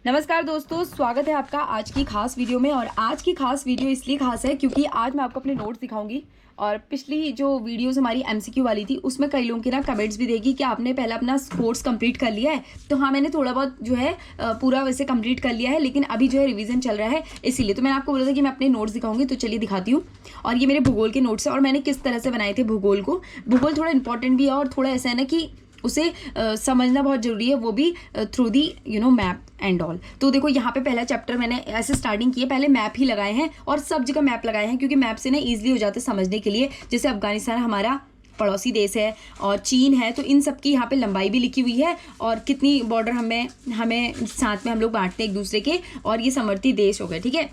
नमस्कार दोस्तों, स्वागत है आपका आज की खास वीडियो में। और आज की खास वीडियो इसलिए खास है क्योंकि आज मैं आपको अपने नोट्स दिखाऊंगी। और पिछली जो वीडियोस हमारी एमसीक्यू वाली थी उसमें कई लोगों की ना कमेंट्स भी देगी कि आपने पहले अपना कोर्स कंप्लीट कर लिया है। तो हाँ, मैंने थोड़ा बहुत जो है पूरा वैसे कंप्लीट कर लिया है, लेकिन अभी जो है रिवीजन चल रहा है, इसीलिए तो मैंने आपको बोला था कि मैं अपने नोट्स दिखाऊंगी। तो चलिए दिखाती हूँ। और ये मेरे भूगोल के नोट्स है और मैंने किस तरह से बनाए थे भूगोल को। भूगोल थोड़ा इंपॉर्टेंट भी है और थोड़ा ऐसा है ना कि उसे समझना बहुत जरूरी है, वो भी through the map and all. तो देखो यहाँ पे पहला चैप्टर मैंने ऐसे स्टार्टिंग की है, पहले मैप ही लगाए हैं और सब जगह मैप लगाए हैं क्योंकि मैप से ना ईजिली हो जाता है समझने के लिए। जैसे अफगानिस्तान हमारा पड़ोसी देश है और चीन है, तो इन सब की यहाँ पे लंबाई भी लिखी हुई है और कितनी बॉर्डर हमें साथ में हम लोग बांटते हैं एक दूसरे के, और ये समवर्ती देश हो गए। ठीक है,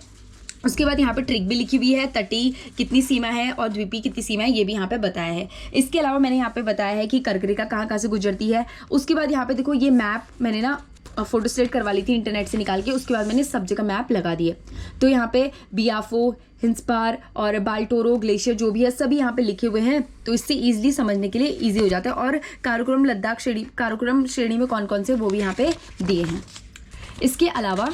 उसके बाद यहाँ पे ट्रिक भी लिखी हुई है, तटीय कितनी सीमा है और द्वीपीय कितनी सीमा है, ये भी यहाँ पे बताया है। इसके अलावा मैंने यहाँ पे बताया है कि कर्क रेखा कहाँ कहाँ से गुजरती है। उसके बाद यहाँ पे देखो ये मैप मैंने ना फोटोस्टेट करवा ली थी इंटरनेट से निकाल के, उसके बाद मैंने सब जगह मैप लगा दिए। तो यहाँ पे बियाफो, हिंसपार और बाल्टोरो ग्लेशियर जो भी है सभी यहाँ पे लिखे हुए हैं, तो इससे ईजिली समझने के लिए ईजी हो जाता है। और काराकोरम लद्दाख श्रेणी, काराकोरम श्रेणी में कौन कौन से वो भी यहाँ पे दिए हैं। इसके अलावा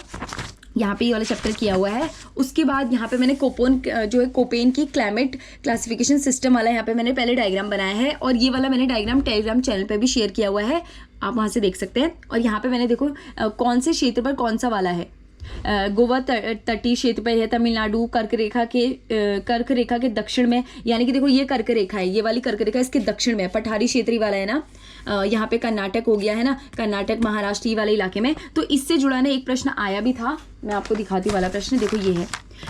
यहाँ पे ये वाला चैप्टर किया हुआ है। उसके बाद यहाँ पे मैंने कोपेन की क्लाइमेट क्लासिफिकेशन सिस्टम वाला यहाँ पे मैंने पहले डायग्राम बनाया है और ये वाला मैंने डायग्राम टेलीग्राम चैनल पे भी शेयर किया हुआ है, आप वहाँ से देख सकते हैं। और यहाँ पे मैंने देखो कौन से क्षेत्र पर कौन सा वाला है। गोवा तटीय क्षेत्र पर है, तमिलनाडु कर्क रेखा के दक्षिण में, यानी कि देखो ये कर्क रेखा है, ये वाली कर्क रेखा इसके दक्षिण में, पठारी क्षेत्रीय वाला है ना। यहाँ पे कर्नाटक हो गया है ना, कर्नाटक महाराष्ट्र वाले इलाके में। तो इससे जुड़ा ना एक प्रश्न आया भी था, मैं आपको दिखाती हूँ वाला प्रश्न। देखो ये है,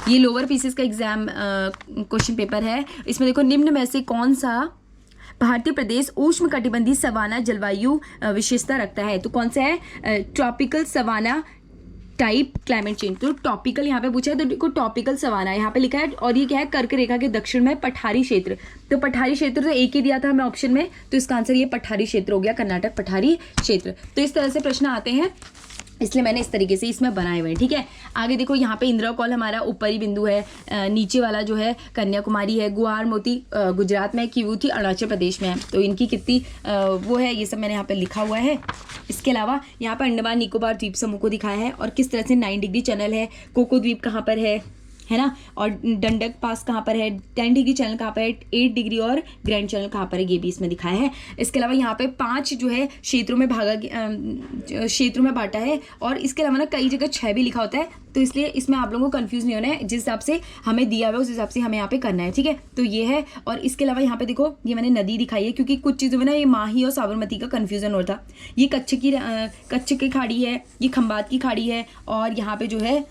ये लोअर पीसेस का एग्जाम क्वेश्चन पेपर है। इसमें देखो निम्न में से कौन सा भारतीय प्रदेश उष्ण कटिबंधीय सवाना जलवायु विशेषता रखता है। तो कौन सा है, tropical savanna type climate change. तो टॉपिकल यहाँ पे पूछा है, तो देखो टॉपिकल सवाना यहाँ पे लिखा है। और ये क्या है, कर्क रेखा के दक्षिण में पठारी क्षेत्र। तो पठारी क्षेत्र तो एक ही दिया था हमें ऑप्शन में, तो इसका आंसर ये पठारी क्षेत्र हो गया, कर्नाटक पठारी क्षेत्र। तो इस तरह से प्रश्न आते हैं, इसलिए मैंने इस तरीके से इसमें बनाए हुए हैं। ठीक है, आगे देखो यहाँ पे इंदिरा कॉल हमारा ऊपरी बिंदु है, नीचे वाला जो है कन्याकुमारी है, गुआर मोती गुजरात में, किवूथी अरुणाचल प्रदेश में है। तो इनकी कितनी वो है, ये सब मैंने यहाँ पे लिखा हुआ है। इसके अलावा यहाँ पे अंडमान निकोबार द्वीप समूह को दिखाया है और किस तरह से 9 डिग्री चैनल है, कोको द्वीप कहाँ पर है ना, और डंडक पास कहाँ पर है, 10 डिग्री चैनल कहाँ पर है, 8 डिग्री और ग्रैंड चैनल कहाँ पर है, ये भी इसमें दिखाया है। इसके अलावा यहाँ पे 5 जो है क्षेत्रों में बांटा है और इसके अलावा ना कई जगह 6 भी लिखा होता है, तो इसलिए इसमें आप लोगों को कंफ्यूज नहीं होना है, जिस हिसाब से हमें दिया हुआ है उस हिसाब से हमें यहाँ पे करना है। ठीक है, तो ये है। और इसके अलावा यहाँ पे देखो ये मैंने नदी दिखाई है क्योंकि कुछ चीज़ों में ना ये माही और साबरमती का कन्फ्यूजन होता है। ये कच्छ की खाड़ी है, ये खंबात की खाड़ी है और यहाँ पे जो है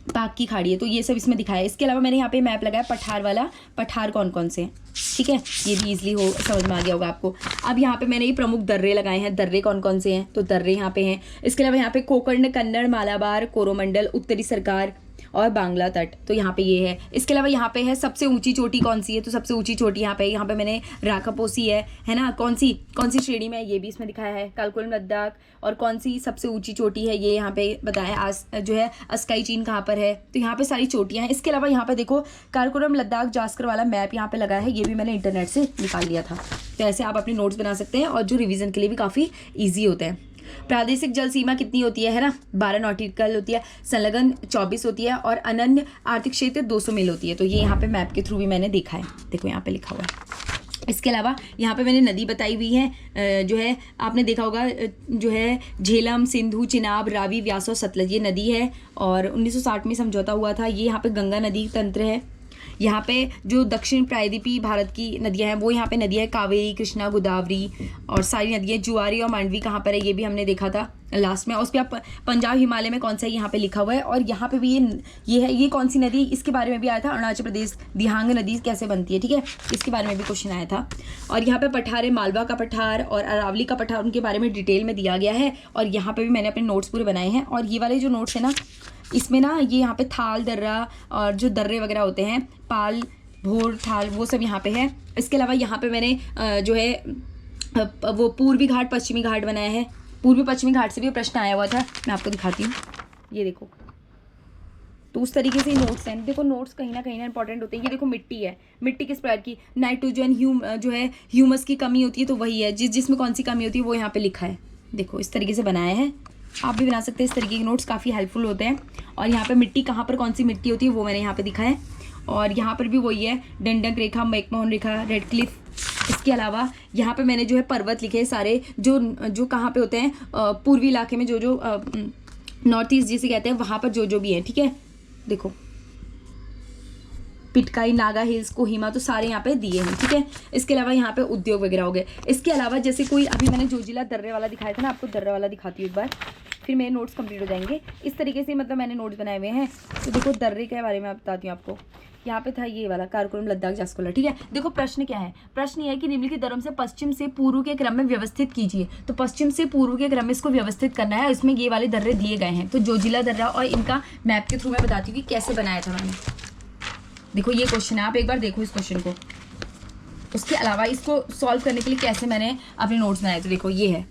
पाक की खाड़ी है, तो ये सब इसमें दिखाया है। इसके अलावा मैंने यहाँ पे मैप लगाया पठार वाला, पठार कौन कौन से हैं। ठीक है, ये भी इजीली समझ में आ गया होगा आपको। अब यहाँ पे मैंने ये प्रमुख दर्रे लगाए हैं, दर्रे कौन कौन से हैं, तो दर्रे यहाँ पे हैं। इसके अलावा यहाँ पे कोकर्ण, कन्नड़, मालाबार, कोरोमंडल, उत्तरी सरकार और बांग्ला तट, तो यहाँ पे ये है। इसके अलावा यहाँ पे है सबसे ऊंची चोटी कौन सी है, तो सबसे ऊंची चोटी यहाँ पे मैंने राकापोसी है ना, कौन सी श्रेणी में है ये भी इसमें दिखाया है, काराकोरम लद्दाख। और कौन सी सबसे ऊंची चोटी है ये यहाँ पे बताया, जो है अस्काई चीन कहाँ पर है, तो यहाँ पे सारी चोटियाँ हैं। इसके अलावा यहाँ पे देखो काराकोरम लद्दाख जास्कर वाला मैप यहाँ पे लगा है, ये भी मैंने इंटरनेट से निकाल लिया था। तो ऐसे आप अपने नोट्स बना सकते हैं और जो रिविजन के लिए भी काफ़ी ईजी होते हैं। प्रादेशिक जल सीमा कितनी होती है ना, 12 नॉटिकल होती है, संलग्न 24 होती है और अनन्य आर्थिक क्षेत्र 200 मील होती है। तो ये यहाँ पे मैप के थ्रू भी मैंने देखा है, देखो यहाँ पे लिखा हुआ है। इसके अलावा यहाँ पे मैंने नदी बताई हुई है, जो है आपने देखा होगा, जो है झेलम, सिंधु, चिनाब, रावी, व्यास और सतलज, ये नदी है और 1960 में समझौता हुआ था। ये यहाँ पे गंगा नदी तंत्र है। यहाँ पे जो दक्षिण प्रायद्वीपीय भारत की नदियाँ हैं वो यहाँ पे नदियाँ है, कावेरी, कृष्णा, गोदावरी और सारी नदियाँ। जुआरी और मांडवी कहाँ पर है ये भी हमने देखा था लास्ट में। और उस पर आप पंजाब हिमालय में कौन सा है यहाँ पे लिखा हुआ है। और यहाँ पे भी ये है, ये कौन सी नदी, इसके बारे में भी आया था, अरुणाचल प्रदेश दिहांग नदी कैसे बनती है। ठीक है, इसके बारे में भी क्वेश्चन आया था। और यहाँ पे पठार है, मालवा का पठार और अरावली का पठार, उनके बारे में डिटेल में दिया गया है। और यहाँ पे भी मैंने अपने नोट्स पूरे बनाए हैं। और ये वाले जो नोट्स है ना, इसमें ना ये यहाँ पे थाल दर्रा और जो दर्रे वगैरह होते हैं, पाल, भोर, थाल, वो सब यहाँ पे है। इसके अलावा यहाँ पे मैंने जो है वो पूर्वी घाट, पश्चिमी घाट बनाया है। पूर्वी पश्चिमी घाट से भी प्रश्न आया हुआ था, मैं आपको दिखाती हूँ, ये देखो। तो उस तरीके से नोट्स हैं। देखो नोट्स कहीं ना इंपॉर्टेंट होते हैं। ये देखो मिट्टी है, मिट्टी किस प्रकार की, नाइट्रोजन, जो है ह्यूमस की कमी होती है, तो वही है जिसमें कौन सी कमी होती है वो यहाँ पे लिखा है। देखो इस तरीके से बनाया है। आप भी बना सकते हैं इस तरीके के नोट्स, काफ़ी हेल्पफुल होते हैं। और यहाँ पे मिट्टी कहाँ पर कौन सी मिट्टी होती है वो मैंने यहाँ पे दिखा है। और यहाँ पर भी वही है, डंडक रेखा, मैकमोहन रेखा, रेड क्लिफ। इसके अलावा यहाँ पे मैंने जो है पर्वत लिखे हैं सारे, जो कहाँ पे होते हैं, पूर्वी इलाके में, जो नॉर्थ ईस्ट जिसे कहते हैं वहाँ पर जो भी है, ठीक है। देखो पिटकाई, नागा हिल्स, कोहिमा, तो सारे यहाँ पे दिए हैं, ठीक है। इसके अलावा यहाँ पे उद्योग वगैरह हो गए। इसके अलावा जैसे कोई अभी मैंने जोजिला दर्रे वाला दिखाया था ना, आपको दर्रे वाला दिखाती हूँ एक बार, फिर मेरे नोट्स कंप्लीट हो जाएंगे। इस तरीके से मतलब मैंने नोट्स बनाए हुए हैं। तो देखो दर्रे के बारे में बताती हूँ आपको। यहाँ पे था ये वाला काराकोरम, लद्दाख, जास्कोला, ठीक है। देखो प्रश्न क्या है, प्रश्न ये है कि निम्नलिखित दर्रों से पश्चिम से पूर्व के क्रम में व्यवस्थित कीजिए। तो पश्चिम से पूर्व के क्रम में इसको व्यवस्थित करना है। इसमें ये वाले दर्रे दिए गए हैं। तो जोजिला दर्रा और इनका मैप के थ्रू मैं बताती हूँ कि कैसे बनाया था मैंने। देखो ये क्वेश्चन है, आप एक बार देखो इस क्वेश्चन को। उसके अलावा इसको सॉल्व करने के लिए कैसे मैंने अपने नोट्स बनाए, तो देखो ये है,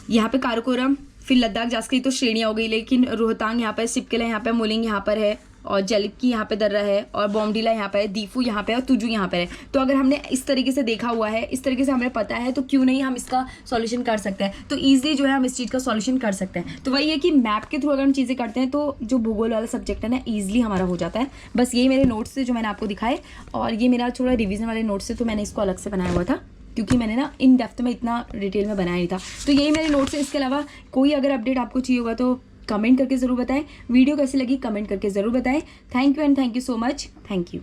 यहाँ पे काराकोरम, फिर लद्दाख, जास्करी तो श्रेणियाँ हो गई, लेकिन रोहतांग यहाँ पर, सिपकिला यहाँ पे, मुलिंग यहाँ पर है, और जलिकी यहाँ पे दर्रा है, और बॉम्डिला यहाँ पे है, दीफू यहाँ पे है, और तुजू यहाँ पे है। तो अगर हमने इस तरीके से देखा हुआ है, इस तरीके से हमें पता है, तो क्यों नहीं हम इसका सॉल्यूशन कर सकते हैं। तो ईजिली जो है हम इस चीज़ का सॉल्यूशन कर सकते हैं। तो वही है कि मैप के थ्रू अगर हम चीज़ें करते हैं तो जो भूगोल वाला सब्जेक्ट है ना, ईजिली हमारा हो जाता है। बस ये मेरे नोट्स से जो मैंने आपको दिखाए, और ये मेरा थोड़ा रिविजन वाले नोट्स से, तो मैंने इसको अलग से बनाया हुआ था क्योंकि मैंने ना इन डेप्थ में इतना डिटेल में बनाया नहीं था। तो यही मेरे नोट्स है। इसके अलावा कोई अगर अपडेट आपको चाहिए होगा तो कमेंट करके ज़रूर बताएं। वीडियो कैसी लगी कमेंट करके ज़रूर बताएं। Thank you and thank you so much. Thank you.